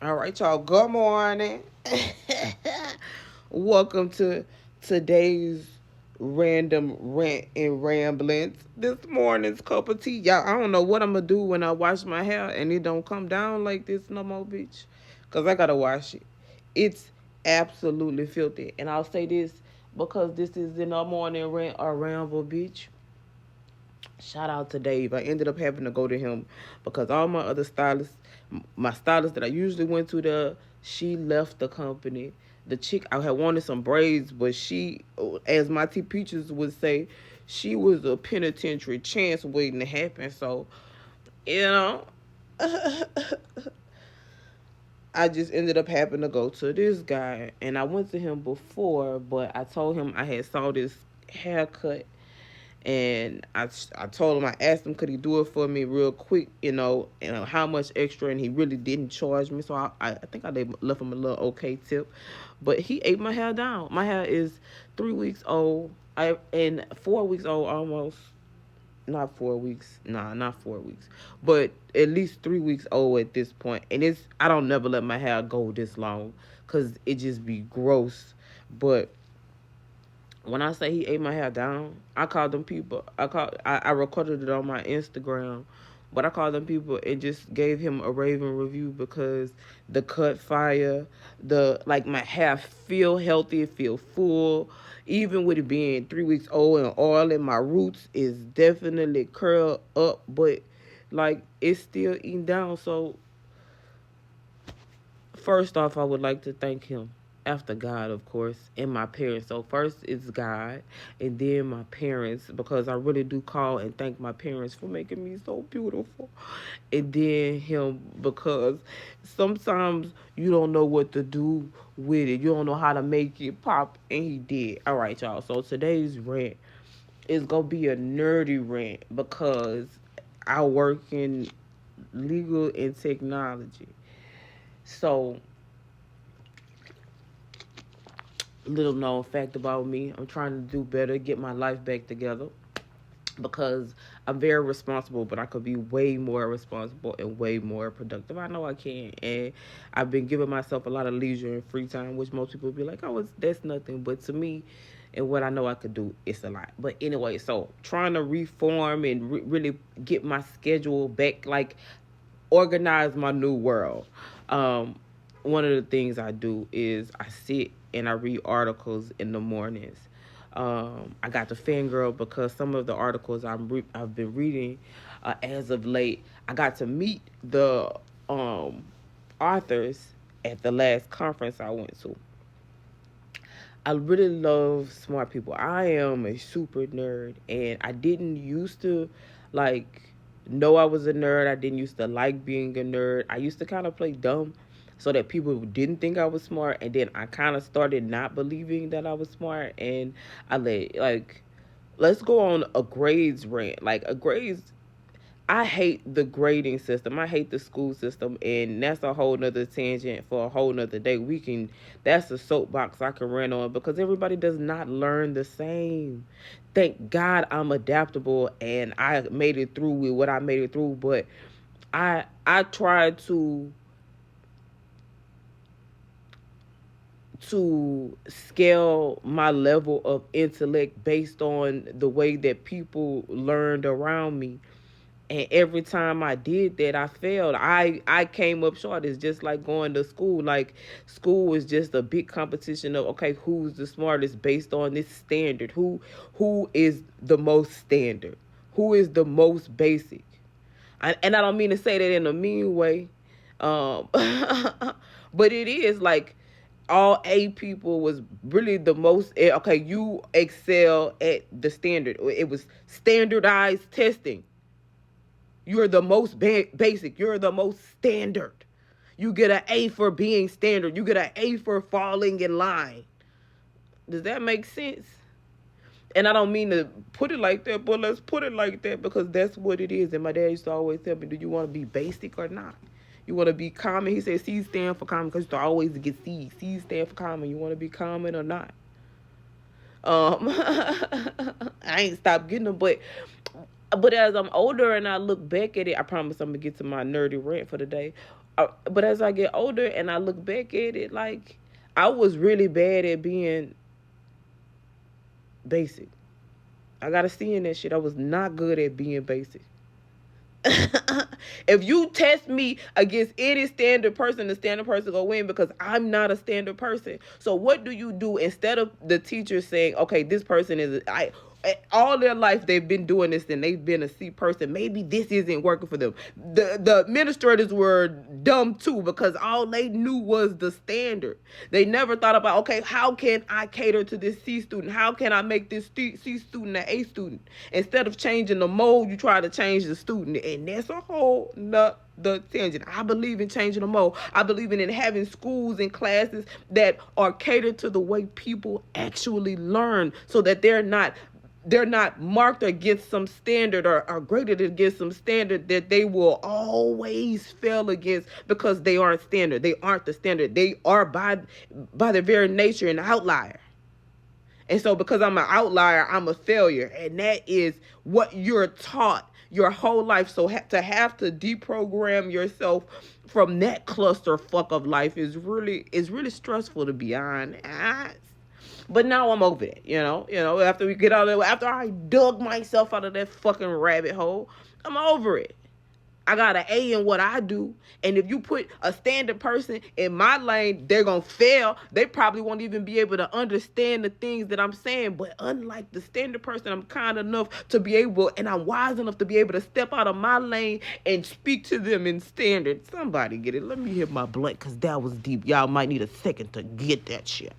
All right, y'all. Good morning. Welcome to today's random rant and ramblings. This morning's cup of tea. Y'all, I don't know what I'm gonna do when I wash my hair and it don't come down like this no more, bitch. Cause I gotta wash it. It's absolutely filthy. And I'll say this because this is in our morning rant or ramble, bitch. Shout out to Dave. I ended up having to go to him because all my other stylists, my stylist that I usually went to, she left the company. The chick, I had wanted some braids, but she, as my T Peaches would say, she was a penitentiary chance waiting to happen. So, you know, I just ended up having to go to this guy, and I went to him before, but I told him I had saw this haircut, and I told him, I asked him could he do it for me real quick, how much extra, and he really didn't charge me, so I think I left him a little okay tip, but he ate my hair down. My hair is 3 weeks old, I and 4 weeks old almost. Not 4 weeks, nah, not 4 weeks, but at least 3 weeks old at this point. And I don't never let my hair go this long because it just be gross. But when I say he ate my hair down, I called them people. I recorded it on my Instagram, but I called them people and just gave him a raving review because the cut fire, the like my hair feel healthy, feel full, even with it being 3 weeks old and oil in my roots is definitely curled up, but like it's still eating down. So first off, I would like to thank him. After God, of course, and my parents. So first it's God, and then my parents, because I really do call and thank my parents for making me so beautiful. And then him, because sometimes you don't know what to do with it. You don't know how to make it pop, and he did. All right, y'all. So today's rant is gonna be a nerdy rant because I work in legal and technology. So little known fact about me, I'm trying to do better, get my life back together because I'm very responsible, but I could be way more responsible and way more productive. I know I can, and I've been giving myself a lot of leisure and free time, which most people would be like, "Oh, that's nothing," but to me, and what I know I could do, it's a lot. But anyway, so trying to reform and really get my schedule back, like organize my new world. Um, One of the things I do is I sit and I read articles in the mornings. I got the fangirl because some of the articles I've been reading as of late, I got to meet the authors at the last conference I went to. I really love smart people. I am a super nerd, and I didn't used to like know I was a nerd. I didn't used to like being a nerd. I used to kind of play dumb so that people didn't think I was smart, and then I kind of started not believing that I was smart, and I let's go on a grades rant. Like a grades, I hate the grading system. I hate the school system, and that's a whole nother tangent for a whole nother day. That's a soapbox I can rant on because everybody does not learn the same. Thank God I'm adaptable and I made it through with what I made it through, but I try to scale my level of intellect based on the way that people learned around me, and every time I did that, I failed. I came up short. It's just like going to school. Like school is just a big competition of, okay, who's the smartest based on this standard. Who is the most standard? Who is the most basic? And I don't mean to say that in a mean way, but it is like all A people was really the most. Okay, you excel at the standard. It was standardized testing. You're the most basic. You're the most standard. You get an A for being standard. You get an A for falling in line. Does that make sense? And I don't mean to put it like that, but let's put it like that because that's what it is. And my dad used to always tell me, do you want to be basic or not? You want to be common? He said C stand for common because you used to always get C. C stand for common. You want to be common or not? I ain't stopped getting them, but as I'm older and I look back at it, I promise I'm gonna get to my nerdy rant for the day. But as I get older and I look back at it, like I was really bad at being basic. I gotta see in that shit. I was not good at being basic. If you test me against any standard person, the standard person gonna win because I'm not a standard person. So what do you do instead of the teacher saying, okay, this person is all their life they've been doing this and they've been a C person. Maybe this isn't working for them. The administrators were dumb too because all they knew was the standard. They never thought about, okay, how can I cater to this C student? How can I make this C student an A student? Instead of changing the mold, you try to change the student, and that's a whole the tangent. I believe in changing the mold. I believe in having schools and classes that are catered to the way people actually learn, so that they're not marked against some standard or graded against some standard that they will always fail against because they aren't standard. They aren't the standard. They are by their very nature an outlier. And so because I'm an outlier, I'm a failure. And that is what you're taught your whole life. So to have to deprogram yourself from that clusterfuck of life is really stressful, to be honest. But now I'm over it, after we get out of it, after I dug myself out of that fucking rabbit hole, I'm over it. I got an A in what I do. And if you put a standard person in my lane, they're going to fail. They probably won't even be able to understand the things that I'm saying. But unlike the standard person, I'm kind enough to be able, and I'm wise enough to be able to step out of my lane and speak to them in standard. Somebody get it. Let me hit my blunt because that was deep. Y'all might need a second to get that shit.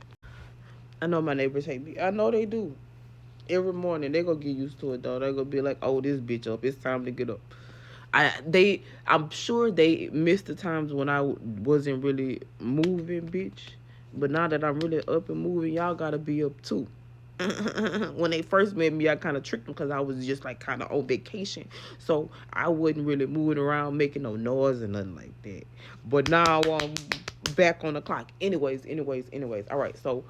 I know my neighbors hate me. I know they do. Every morning, they going to get used to it, though. They're going to be like, oh, this bitch up. It's time to get up. I'm sure they missed the times when I wasn't really moving, bitch. But now that I'm really up and moving, y'all gotta be up too. When they first met me, I kind of tricked them because I was just like kind of on vacation, so I wasn't really moving around, making no noise and nothing like that. But now I'm back on the clock. Anyways. All right, so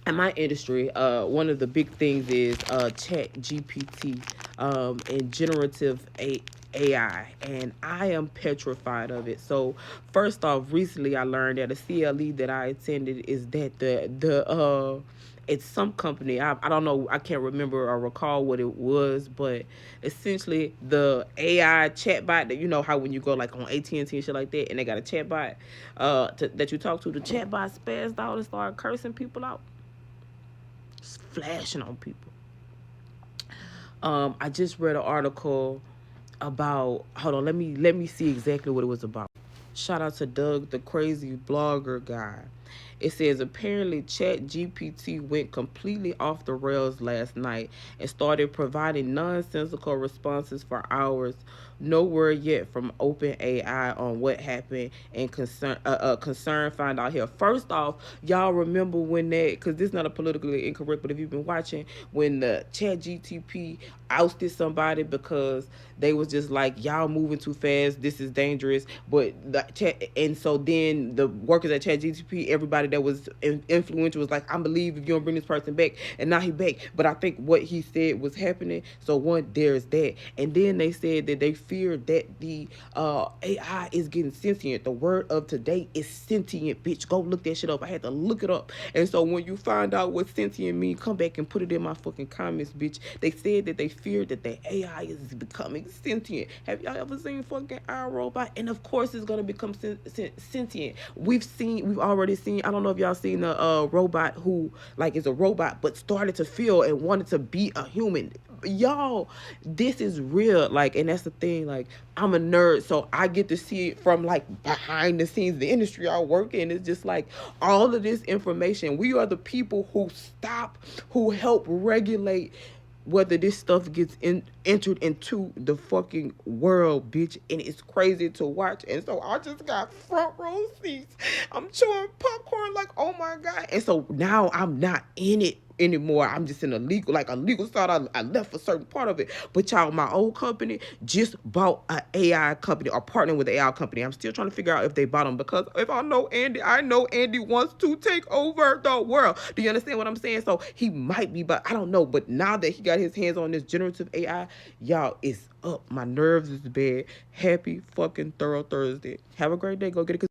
in my industry, one of the big things is ChatGPT and generative AI, and I am petrified of it. So first off, recently I learned that a CLE that I attended is that the it's some company, I don't know, I can't remember or recall what it was, but essentially the AI chatbot that, how when you go like on AT&T and shit like that, and they got a chatbot that you talk to, the chatbot spazzed out and started cursing people out, flashing on people. I just read an article about, hold on, let me see exactly what it was about. Shout out to Doug, the crazy blogger guy. It says apparently ChatGPT went completely off the rails last night and started providing nonsensical responses for hours. No word yet from OpenAI on what happened, and concern find out here. First off, y'all remember when that, because this is not a politically incorrect, but if you've been watching, when the ChatGPT ousted somebody because they was just like, y'all moving too fast, this is dangerous. But and so then the workers at ChatGPT, everybody that was influential was like, I believe if you don't bring this person back, and now he back. But I think what he said was happening. So one, there's that, and then they said that they fear that the AI is getting sentient. The word of today is sentient, bitch. Go look that shit up. I had to look it up. And so when you find out what sentient means, come back and put it in my fucking comments, bitch. They said that they feared that the AI is becoming sentient. Have y'all ever seen fucking iRobot? And of course it's gonna become sentient. We've already seen, I don't know if y'all seen a robot who like is a robot but started to feel and wanted to be a human. Y'all, this is real. Like, and that's the thing, like, I'm a nerd, so I get to see it from like behind the scenes, the industry I work in. It's just like all of this information, we are the people who help regulate whether this stuff gets entered into the fucking world, bitch. And it's crazy to watch. And so I just got front row seats. I'm chewing popcorn like, oh my God. And so now I'm not in it anymore. I'm just in a legal side. I left a certain part of it. But y'all, my old company just bought an AI company or partnering with an AI company. I'm still trying to figure out if they bought them, because if I know Andy wants to take over the world. Do you understand what I'm saying? So he might be, but I don't know. But now that he got his hands on this generative AI, y'all, it's up. My nerves is bad. Happy fucking thorough Thursday. Have a great day. Go get it.